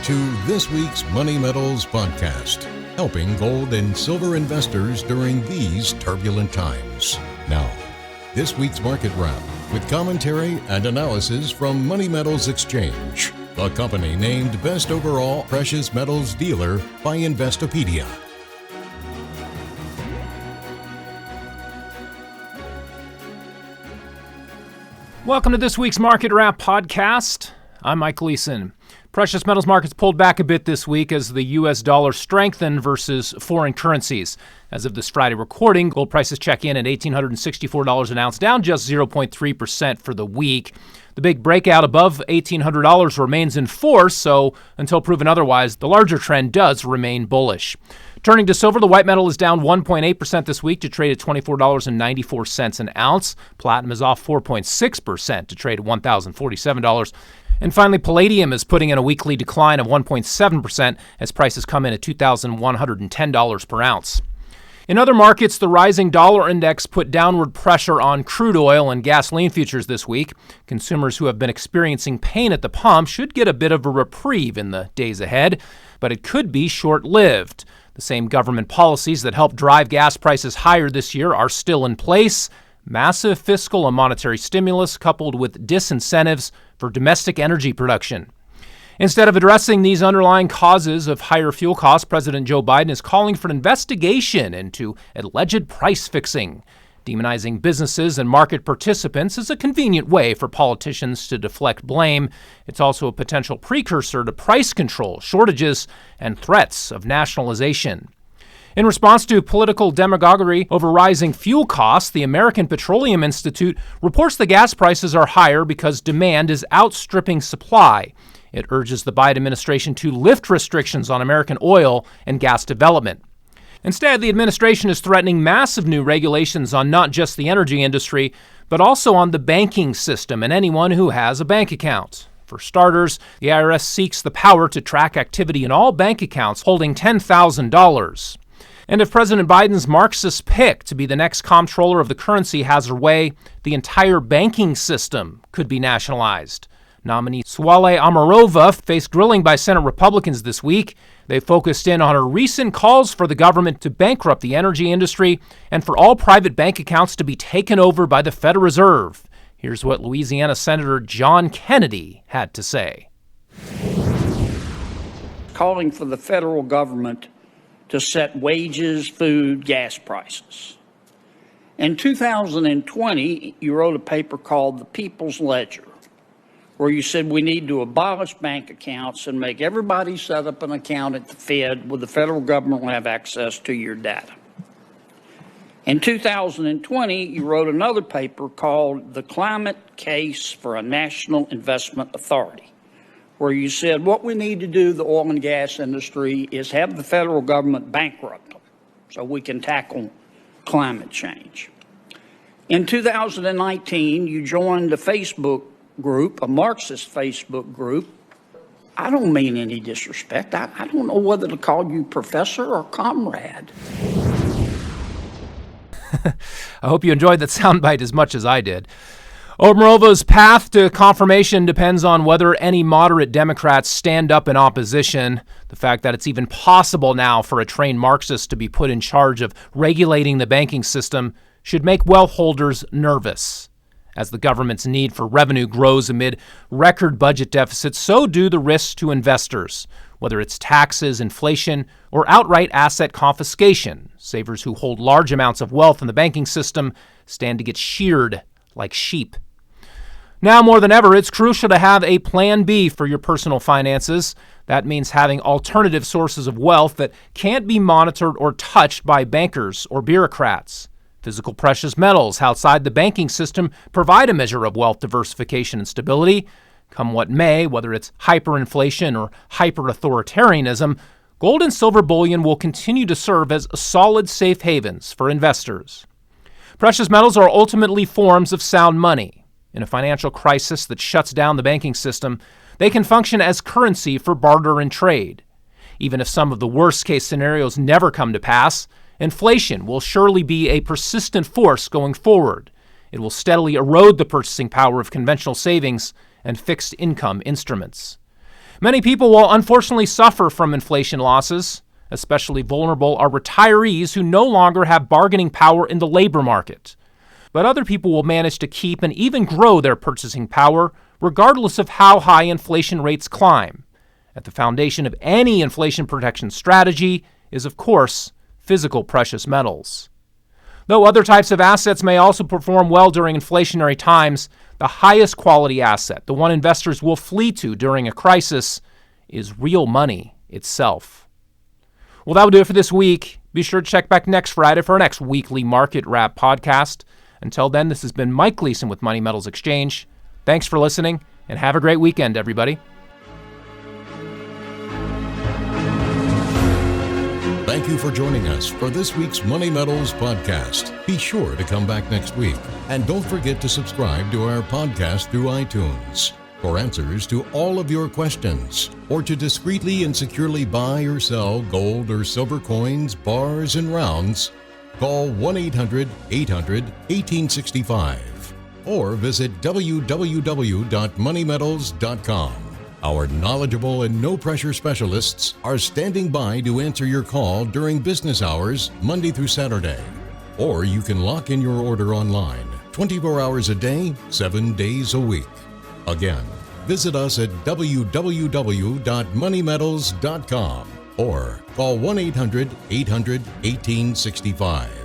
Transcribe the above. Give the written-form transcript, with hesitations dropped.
to this week's Money Metals podcast, helping gold and silver investors during these turbulent times. Now, this week's market wrap with commentary and analysis from Money Metals Exchange, the company named Best Overall Precious Metals Dealer by Investopedia. Welcome to this week's Market Wrap podcast. I'm Mike Gleason. Precious metals markets pulled back a bit this week as the U.S. dollar strengthened versus foreign currencies. As of this Friday recording, gold prices check in at $1,864 an ounce, down just 0.3% for the week. The big breakout above $1,800 remains in force, so until proven otherwise, the larger trend does remain bullish. Turning to silver, the white metal is down 1.8% this week to trade at $24.94 an ounce. Platinum is off 4.6% to trade at $1,047. And finally, palladium is putting in a weekly decline of 1.7% as prices come in at $2,110 per ounce. In other markets, the rising dollar index put downward pressure on crude oil and gasoline futures this week. Consumers who have been experiencing pain at the pump should get a bit of a reprieve in the days ahead, but it could be short-lived. The same government policies that helped drive gas prices higher this year are still in place. Massive fiscal and monetary stimulus coupled with disincentives for domestic energy production. Instead of addressing these underlying causes of higher fuel costs, President Joe Biden is calling for an investigation into alleged price fixing. Demonizing businesses and market participants is a convenient way for politicians to deflect blame. It's also a potential precursor to price control, shortages, and threats of nationalization. In response to political demagoguery over rising fuel costs, the American Petroleum Institute reports the gas prices are higher because demand is outstripping supply. It urges the Biden administration to lift restrictions on American oil and gas development. Instead, the administration is threatening massive new regulations on not just the energy industry, but also on the banking system and anyone who has a bank account. For starters, the IRS seeks the power to track activity in all bank accounts holding $10,000. And if President Biden's Marxist pick to be the next comptroller of the currency has her way, the entire banking system could be nationalized. Nominee Suale Amarova faced grilling by Senate Republicans this week. They focused in on her recent calls for the government to bankrupt the energy industry and for all private bank accounts to be taken over by the Federal Reserve. Here's what Louisiana Senator John Kennedy had to say. Calling for the federal government to set wages, food, gas prices. In 2020, you wrote a paper called The People's Ledger, where you said we need to abolish bank accounts and make everybody set up an account at the Fed where the federal government will have access to your data. In 2020, you wrote another paper called The Climate Case for a National Investment Authority, where you said what we need to do, the oil and gas industry, is have the federal government bankrupt them so we can tackle climate change. In 2019, you joined a Facebook group, a Marxist Facebook group. I don't mean any disrespect. I don't know whether to call you professor or comrade. I hope you enjoyed that soundbite as much as I did. Omarova's path to confirmation depends on whether any moderate Democrats stand up in opposition. The fact that it's even possible now for a trained Marxist to be put in charge of regulating the banking system should make wealth holders nervous. As the government's need for revenue grows amid record budget deficits, so do the risks to investors. Whether it's taxes, inflation, or outright asset confiscation, savers who hold large amounts of wealth in the banking system stand to get sheared like sheep. Now more than ever, it's crucial to have a plan B for your personal finances. That means having alternative sources of wealth that can't be monitored or touched by bankers or bureaucrats. Physical precious metals outside the banking system provide a measure of wealth diversification and stability. Come what may, whether it's hyperinflation or hyper-authoritarianism, gold and silver bullion will continue to serve as solid safe havens for investors. Precious metals are ultimately forms of sound money. In a financial crisis that shuts down the banking system, they can function as currency for barter and trade. Even if some of the worst-case scenarios never come to pass, inflation will surely be a persistent force going forward. It will steadily erode the purchasing power of conventional savings and fixed income instruments. Many people will unfortunately suffer from inflation losses. Especially vulnerable are retirees who no longer have bargaining power in the labor market. But other people will manage to keep and even grow their purchasing power regardless of how high inflation rates climb. At the foundation of any inflation protection strategy is, of course, physical precious metals. Though other types of assets may also perform well during inflationary times, the highest quality asset, the one investors will flee to during a crisis, is real money itself. Well, that will do it for this week. Be sure to check back next Friday for our next weekly Market Wrap podcast. Until then, this has been Mike Gleason with Money Metals Exchange. Thanks for listening, and have a great weekend, everybody. Thank you for joining us for this week's Money Metals podcast. Be sure to come back next week. And don't forget to subscribe to our podcast through iTunes. For answers to all of your questions, or to discreetly and securely buy or sell gold or silver coins, bars, and rounds, call 1-800-800-1865 or visit www.moneymetals.com. Our knowledgeable and no-pressure specialists are standing by to answer your call during business hours, Monday through Saturday. Or you can lock in your order online, 24 hours a day, 7 days a week. Again, visit us at www.moneymetals.com or call 1-800-800-1865.